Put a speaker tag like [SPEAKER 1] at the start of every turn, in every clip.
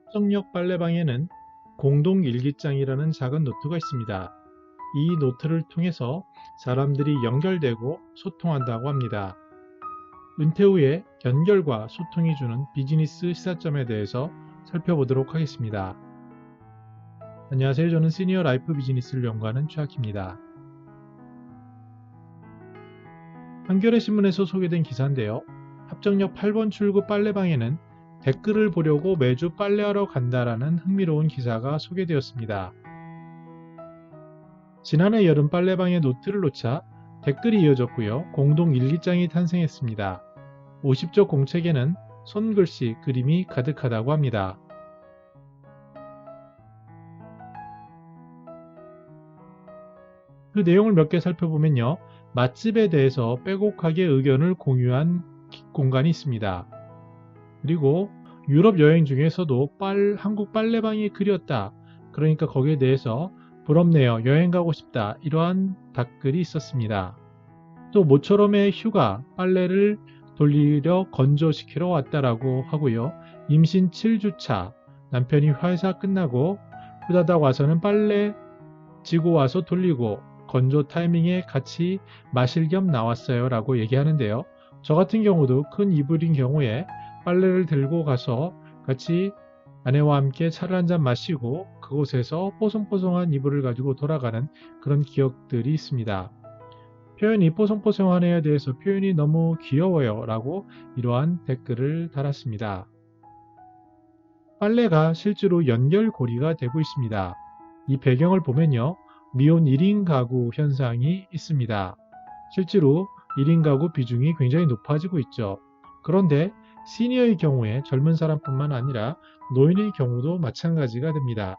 [SPEAKER 1] 합정역 빨래방에는 공동 일기장이라는 작은 노트가 있습니다. 이 노트를 통해서 사람들이 연결되고 소통한다고 합니다. 은퇴 후에 연결과 소통이 주는 비즈니스 시사점에 대해서 살펴보도록 하겠습니다. 안녕하세요. 저는 시니어 라이프 비즈니스를 연구하는 최학희입니다. 한겨레 신문에서 소개된 기사인데요. 합정역 8번 출구 빨래방에는 댓글을 보려고 매주 빨래하러 간다라는 흥미로운 기사가 소개되었습니다. 지난해 여름 빨래방에 노트를 놓자 댓글이 이어졌고요. 공동 일기장이 탄생했습니다. 50쪽 공책에는 손글씨, 그림이 가득하다고 합니다. 그 내용을 몇 개 살펴보면요. 맛집에 대해서 빼곡하게 의견을 공유한 공간이 있습니다. 그리고 유럽 여행 중에서도 한국 빨래방이 그리웠다. 그러니까 거기에 대해서 부럽네요. 여행 가고 싶다. 이러한 댓글이 있었습니다. 또 모처럼의 휴가, 빨래를 돌리려 건조시키러 왔다라고 하고요. 임신 7주차, 남편이 회사 끝나고 후다닥 와서는 빨래 지고 와서 돌리고 건조 타이밍에 같이 마실 겸 나왔어요 라고 얘기하는데요. 저 같은 경우도 큰 이불인 경우에 빨래를 들고 가서 같이 아내와 함께 차를 한잔 마시고 그곳에서 뽀송뽀송한 이불을 가지고 돌아가는 그런 기억들이 있습니다. 표현이 뽀송뽀송하네에 대해서 표현이 너무 귀여워요 라고 이러한 댓글을 달았습니다. 빨래가 실제로 연결고리가 되고 있습니다. 이 배경을 보면요. 미혼 1인 가구 현상이 있습니다. 실제로 1인 가구 비중이 굉장히 높아지고 있죠. 그런데 시니어의 경우에 젊은 사람뿐만 아니라 노인의 경우도 마찬가지가 됩니다.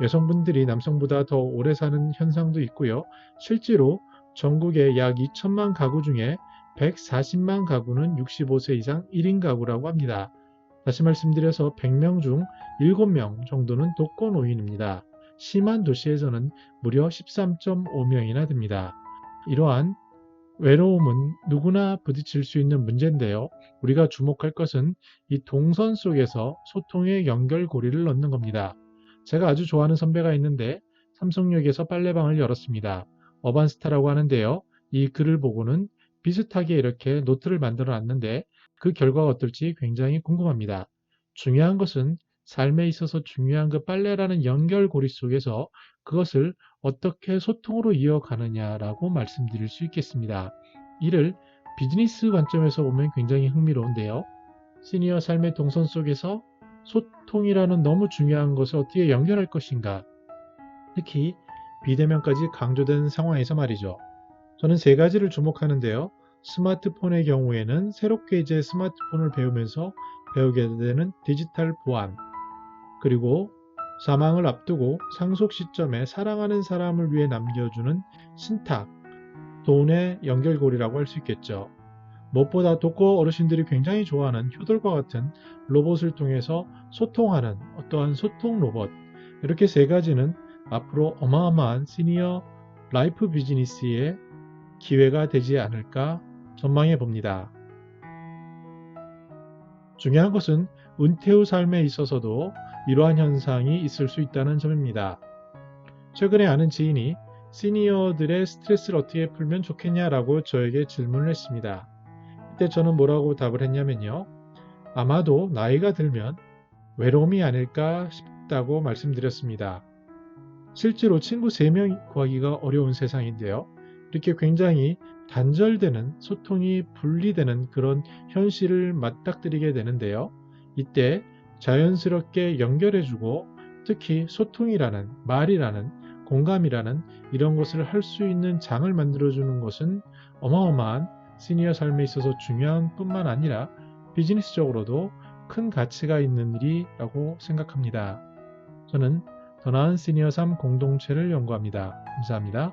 [SPEAKER 1] 여성분들이 남성보다 더 오래 사는 현상도 있고요. 실제로 전국의 약 2천만 가구 중에 140만 가구는 65세 이상 1인 가구라고 합니다. 다시 말씀드려서 100명 중 7명 정도는 독거노인입니다. 심한 도시에서는 무려 13.5명이나 됩니다. 이러한 외로움은 누구나 부딪힐 수 있는 문제인데요. 우리가 주목할 것은 이 동선 속에서 소통의 연결고리를 넣는 겁니다. 제가 아주 좋아하는 선배가 있는데 삼성역에서 빨래방을 열었습니다. 어반스타라고 하는데요. 이 글을 보고는 비슷하게 이렇게 노트를 만들어 놨는데 그 결과가 어떨지 굉장히 궁금합니다. 중요한 것은 삶에 있어서 중요한 그 빨래라는 연결고리 속에서 그것을 어떻게 소통으로 이어가느냐라고 말씀드릴 수 있겠습니다. 이를 비즈니스 관점에서 보면 굉장히 흥미로운데요. 시니어 삶의 동선 속에서 소통이라는 너무 중요한 것을 어떻게 연결할 것인가, 특히 비대면까지 강조된 상황에서 말이죠. 저는 세 가지를 주목하는데요. 스마트폰의 경우에는 새롭게 이제 스마트폰을 배우면서 배우게 되는 디지털 보안, 그리고 사망을 앞두고 상속 시점에 사랑하는 사람을 위해 남겨주는 신탁, 돈의 연결고리라고 할 수 있겠죠. 무엇보다 독거 어르신들이 굉장히 좋아하는 효돌과 같은 로봇을 통해서 소통하는 어떠한 소통 로봇, 이렇게 세 가지는 앞으로 어마어마한 시니어 라이프 비즈니스의 기회가 되지 않을까 전망해 봅니다. 중요한 것은 은퇴 후 삶에 있어서도 이러한 현상이 있을 수 있다는 점입니다. 최근에 아는 지인이 시니어들의 스트레스를 어떻게 풀면 좋겠냐라고 저에게 질문을 했습니다. 그때 저는 뭐라고 답을 했냐면요. 아마도 나이가 들면 외로움이 아닐까 싶다고 말씀드렸습니다. 실제로 친구 3명 구하기가 어려운 세상인데요. 이렇게 굉장히 단절되는, 소통이 분리되는 그런 현실을 맞닥뜨리게 되는데요. 이때 자연스럽게 연결해주고 특히 소통이라는, 말이라는, 공감이라는 이런 것을 할 수 있는 장을 만들어주는 것은 어마어마한 시니어 삶에 있어서 중요한 뿐만 아니라 비즈니스적으로도 큰 가치가 있는 일이라고 생각합니다. 저는 더 나은 시니어 삶 공동체를 연구합니다. 감사합니다.